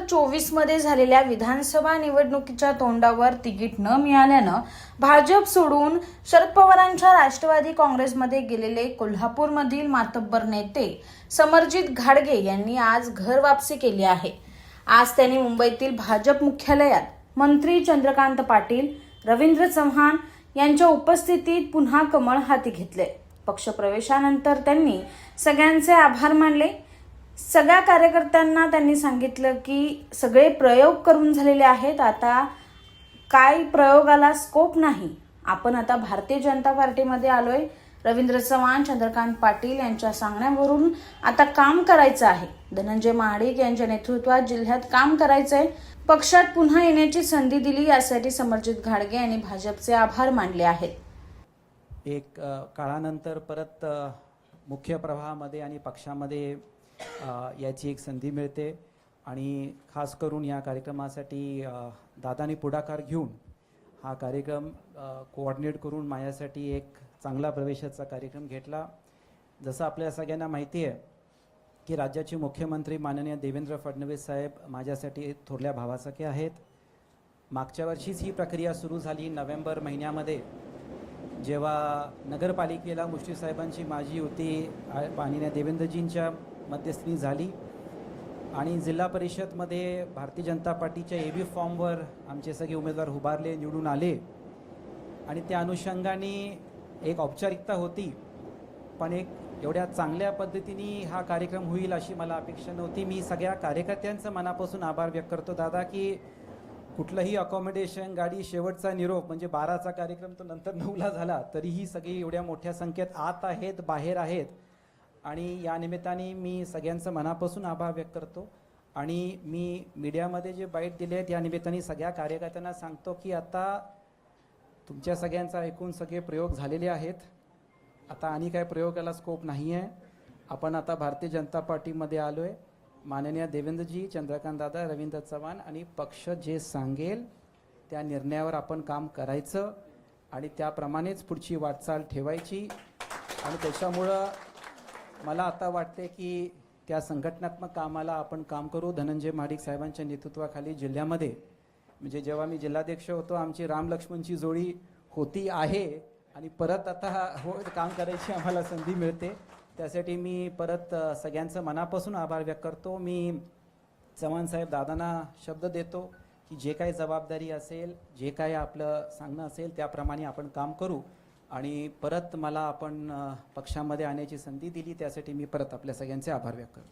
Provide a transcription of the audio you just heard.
2024 मध्ये झालेल्या विधानसभा निवडणुकीच्या तोंडावर तिकीट न मिळाल्यानं भाजप सोडून शरद पवारांच्या राष्ट्रवादी काँग्रेसमध्ये गेलेले कोल्हापूरमधील मातब्बर नेते समरजित घाडगे यांनी आज घर वापसी केली आहे। आज त्यांनी मुंबईतील भाजप मुख्यालयात मंत्री चंद्रकांत पाटील, रवींद्र चव्हाण यांच्या उपस्थितीत पुन्हा कमळ हाती घेतले। पक्षप्रवेशानंतर त्यांनी सगळ्यांचे आभार मानले। सगळ्या कार्यकर्त्यांना त्यांनी सांगितलं की सगळे प्रयोग करून झालेले आहेत, आता काय प्रयोगाला स्कोप नाही, आपण आता भारतीय जनता पार्टीमध्ये आलोय। रवींद्र चव्हाण, चंद्रकांत पाटील यांच्या सांगण्यावरून आता काम करायचं आहे। धनंजय महाडिक यांच्या नेतृत्वात जिल्ह्यात काम करायचंय। पक्षात पुन्हा येण्याची संधी दिली यासाठी समरजित घाडगे यांनी भाजपचे आभार मानले आहेत। एक काळानंतर परत मुख्य प्रवाहामध्ये आणि पक्षामध्ये याची एक संधी मिळते आणि खास करून या कार्यक्रमासाठी दादांनी पुढाकार घेऊन हा कार्यक्रम कोऑर्डिनेट करून माझ्यासाठी एक चांगला प्रवेशाचा कार्यक्रम घेतला। जसं आपल्या सगळ्यांना माहिती आहे की राज्याचे मुख्यमंत्री माननीय देवेंद्र फडणवीस साहेब माझ्यासाठी थोरल्या भावासारखे आहेत। मागच्या वर्षीच ही प्रक्रिया सुरू झाली नोव्हेंबर महिन्यामध्ये, जेव्हा नगरपालिकेला मुश्रीफ साहेबांची माझी युती माननीय देवेंद्रजींच्या मध्यस्थी झाली आणि जिल्हा परिषदमध्ये भारतीय जनता पार्टीच्या एबी फॉर्मवर आमचे सगळे उमेदवार उभारले, निवडून आले आणि त्या अनुषंगाने एक औपचारिकता होती, पण एक एवढ्या चांगल्या पद्धतीने हा कार्यक्रम होईल अशी मला अपेक्षा नव्हती। मी सगळ्या कार्यकर्त्यांचं मनापासून आभार व्यक्त करतो दादा की कुठलंही अकोमोडेशन, गाडी, शेवटचा निरोप म्हणजे 12चा कार्यक्रम तो नंतर 9ला झाला, तरीही सगळी एवढ्या मोठ्या संख्येत आत आहेत, बाहेर आहेत आणि या निमित्ताने मी सगळ्यांचं मनापासून आभार व्यक्त करतो। आणि मी मीडियामध्ये जे बाईट दिले आहेत या निमित्ताने सगळ्या कार्यकर्त्यांना सांगतो की आता तुमच्या सगळ्यांचा ऐकून सगळे प्रयोग झालेले आहेत, आता आणि काय प्रयोगाला स्कोप नाही आहे। आपण आता भारतीय जनता पार्टीमध्ये आलो आहे। माननीय देवेंद्रजी, चंद्रकांत दादा, रवींद्र चव्हाण आणि पक्ष जे सांगेल त्या निर्णयावर आपण काम करायचं आणि त्याप्रमाणेच पुढची वाटचाल ठेवायची। आणि त्याच्यामुळं मला आता वाटते की त्या संघटनात्मक कामाला आपण काम करू। धनंजय महाडिक साहेबांच्या नेतृत्वाखाली जिल्ह्यामध्ये म्हणजे जेव्हा मी जिल्हाध्यक्ष होतो आमची राम लक्ष्मणची जोडी होती आहे आणि परत आता काम करायची आम्हाला संधी मिळते, त्यासाठी मी परत सगळ्यांचं मनापासून आभार व्यक्त करतो। मी चव्हाण साहेब दादांना शब्द देतो की जे काही जबाबदारी असेल, जे काही आपलं सांगणं असेल त्याप्रमाणे आपण काम करू आणि परत मला आपण पक्षामध्ये आणण्याची संधी दिली त्यासाठी मी परत आपल्या सगळ्यांचे आभार व्यक्त करतो।